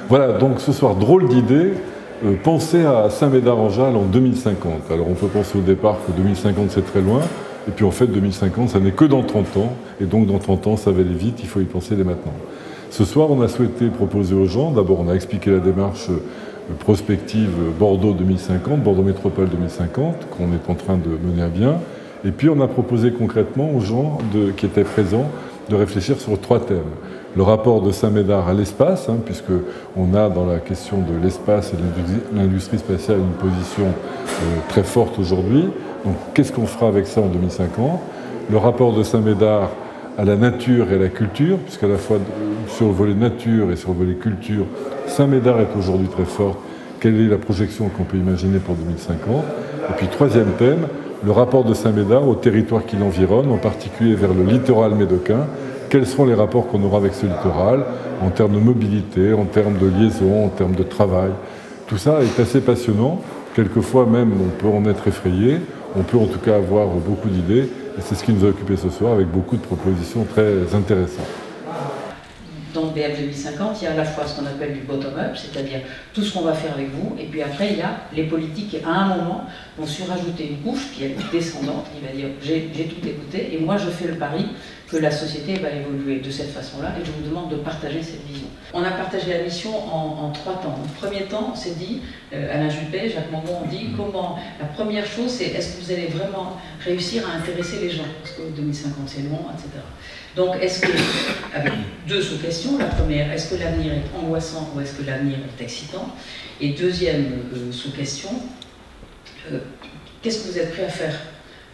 Voilà, donc ce soir, drôle d'idée, pensez à Saint-Médard-en-Jalles en 2050. Alors on peut penser au départ que 2050 c'est très loin, et puis en fait 2050 ça n'est que dans 30 ans, et donc dans 30 ans ça va aller vite, il faut y penser dès maintenant. Ce soir on a souhaité proposer aux gens, d'abord on a expliqué la démarche prospective Bordeaux 2050, Bordeaux Métropole 2050, qu'on est en train de mener à bien, et puis on a proposé concrètement aux gens qui étaient présents de réfléchir sur 3 thèmes. Le rapport de Saint-Médard à l'espace, puisqu'on a dans la question de l'espace et de l'industrie spatiale une position très forte aujourd'hui. Donc qu'est-ce qu'on fera avec ça en 2050? Le rapport de Saint-Médard à la nature et à la culture, puisqu'à la fois sur le volet nature et sur le volet culture, Saint-Médard est aujourd'hui très forte. Quelle est la projection qu'on peut imaginer pour 2050? Et puis 3e thème, le rapport de Saint-Médard au territoire qui l'environne, en particulier vers le littoral médocain. Quels seront les rapports qu'on aura avec ce littoral, en termes de mobilité, en termes de liaison, en termes de travail. Tout ça est assez passionnant. Quelquefois même, on peut en être effrayé. On peut en tout cas avoir beaucoup d'idées. Et c'est ce qui nous a occupé ce soir, avec beaucoup de propositions très intéressantes. Dans le BF 2050, il y a à la fois ce qu'on appelle du bottom-up, c'est-à-dire tout ce qu'on va faire avec vous, et puis après, il y a les politiques qui, à un moment, vont surajouter une couche qui est descendante, qui va dire j'ai tout écouté, et moi je fais le pari que la société va évoluer de cette façon-là, et je vous demande de partager cette vision. On a partagé la mission en 3 temps. Le premier temps, on s'est dit, Alain Juppé, Jacques Monod, on dit comment, la première chose, c'est est-ce que vous allez vraiment réussir à intéresser les gens, parce que 2050 c'est long, etc. Donc, est-ce que, avec 2 sous-questions, la première, est-ce que l'avenir est angoissant ou est-ce que l'avenir est excitant? Et deuxième sous-question, qu'est-ce que vous êtes prêt à faire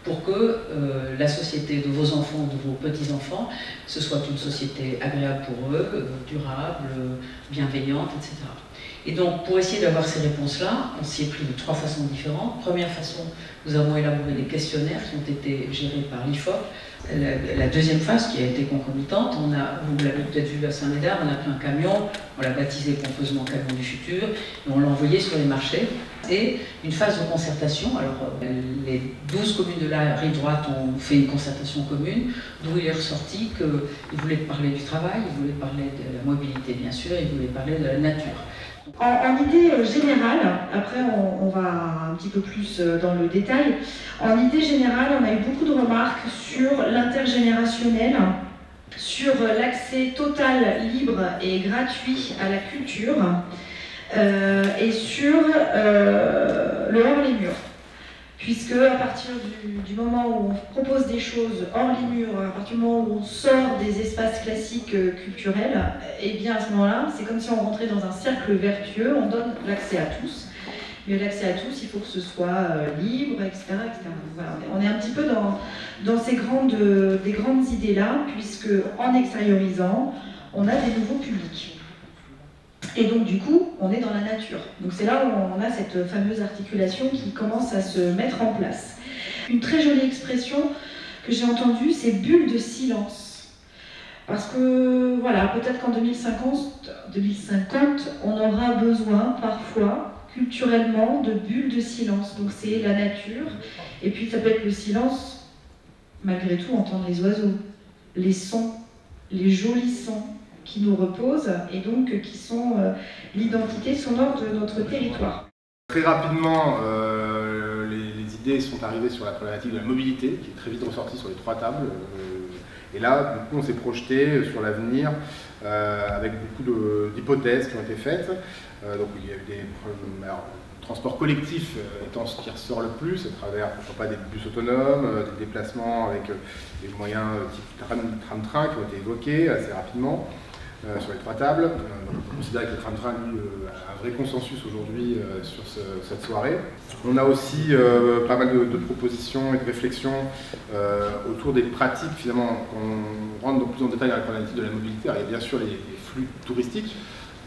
pour que la société de vos enfants, de vos petits-enfants, ce soit une société agréable pour eux, durable, bienveillante, etc. Et donc, pour essayer d'avoir ces réponses-là, on s'y est pris de 3 façons différentes. Première façon, nous avons élaboré des questionnaires qui ont été gérés par l'IFOP. La deuxième phase, qui a été concomitante, vous l'avez peut-être vu à Saint-Médard, on a pris un camion, on l'a baptisé pompeusement Camion du Futur, et on l'a envoyé sur les marchés. Et une phase de concertation, alors les 12 communes de la rive droite ont fait une concertation commune, d'où il est ressorti qu'ils voulaient parler du travail, ils voulaient parler de la mobilité bien sûr, ils voulaient parler de la nature. En idée générale, après on va un petit peu plus dans le détail, en idée générale on a eu beaucoup de remarques sur l'intergénérationnel, sur l'accès total, libre et gratuit à la culture et sur le hors les murs. Puisque à partir du moment où on propose des choses hors les murs, à partir du moment où on sort des espaces classiques culturels, et bien à ce moment-là, c'est comme si on rentrait dans un cercle vertueux, on donne l'accès à tous. Mais l'accès à tous, il faut que ce soit libre, etc. etc. Voilà, on est un petit peu dans ces des grandes idées-là, puisque en extériorisant, on a des nouveaux publics. Et donc du coup, on est dans la nature. Donc c'est là où on a cette fameuse articulation qui commence à se mettre en place. Une très jolie expression que j'ai entendue, c'est bulle de silence. Parce que voilà, peut-être qu'en 2050, on aura besoin parfois, culturellement, de bulles de silence. Donc c'est la nature, et puis ça peut être le silence, malgré tout, entendre les oiseaux, les sons, les jolis sons qui nous reposent et donc qui sont l'identité sonore de notre territoire. Très rapidement, les idées sont arrivées sur la problématique de la mobilité, qui est très vite ressortie sur les 3 tables. Et là, du coup, on s'est projeté sur l'avenir avec beaucoup d'hypothèses qui ont été faites. Donc il y a eu des problèmes. Transport collectif étant ce qui ressort le plus, à travers, pourquoi pas, des bus autonomes, des déplacements avec des moyens type tram-train qui ont été évoqués assez rapidement sur les 3 tables. On considère que le tram-train a un vrai consensus aujourd'hui sur cette soirée. On a aussi pas mal de propositions et de réflexions autour des pratiques, finalement, qu'on rentre de plus en détail dans la problématique de la mobilité. Alors, il y a bien sûr les flux touristiques,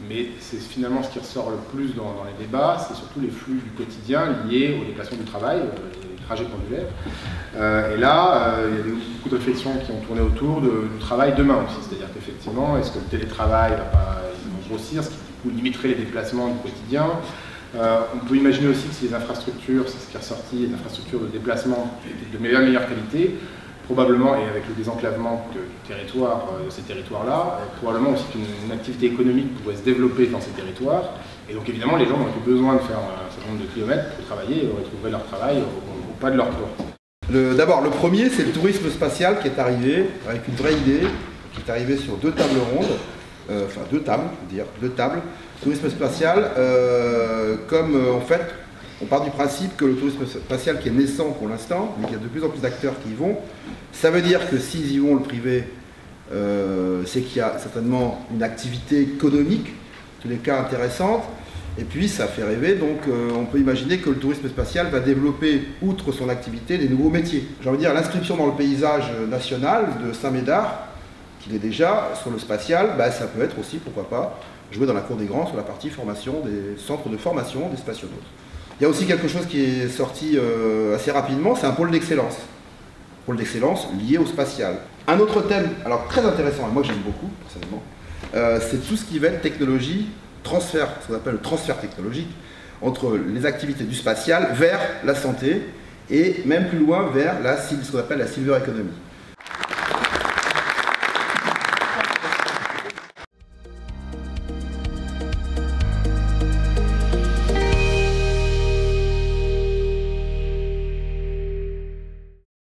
mais c'est finalement ce qui ressort le plus dans les débats, c'est surtout les flux du quotidien liés au déplacement du travail, les trajets pendulaires. Et là, il y a beaucoup de réflexions qui ont tourné autour du travail demain aussi, c'est-à-dire qu'effectivement, est-ce que le télétravail va grossir, ce qui du coup limiterait les déplacements du quotidien. On peut imaginer aussi que si les infrastructures, c'est ce qui est ressorti, les infrastructures de déplacement étaient de meilleure qualité, probablement, et avec le désenclavement du territoire, de ces territoires-là, probablement aussi qu'une activité économique pourrait se développer dans ces territoires. Et donc évidemment, les gens n'ont plus besoin de faire un certain nombre de kilomètres pour travailler et retrouver leur travail au pas de leur porte. D'abord, le premier, c'est le tourisme spatial qui est arrivé avec une vraie idée, qui est arrivé sur 2 tables rondes, enfin 2 tables, je veux dire, 2 tables. Tourisme spatial, comme en fait, on part du principe que le tourisme spatial qui est naissant pour l'instant, mais qu'il y a de plus en plus d'acteurs qui y vont, ça veut dire que s'ils y vont, le privé, c'est qu'il y a certainement une activité économique, en tous les cas intéressante, et puis ça fait rêver, donc on peut imaginer que le tourisme spatial va développer, outre son activité, des nouveaux métiers. J'ai envie de dire, l'inscription dans le paysage national de Saint-Médard, qu'il est déjà sur le spatial, bah, ça peut être aussi, pourquoi pas, jouer dans la cour des grands sur la partie formation des centres de formation des spationautes. Il y a aussi quelque chose qui est sorti assez rapidement, c'est un pôle d'excellence. Pôle d'excellence lié au spatial. Un autre thème, alors très intéressant, et moi j'aime beaucoup personnellement, c'est tout ce qui va être technologie, transfert, ce qu'on appelle le transfert technologique, entre les activités du spatial vers la santé, et même plus loin vers ce qu'on appelle la silver economy.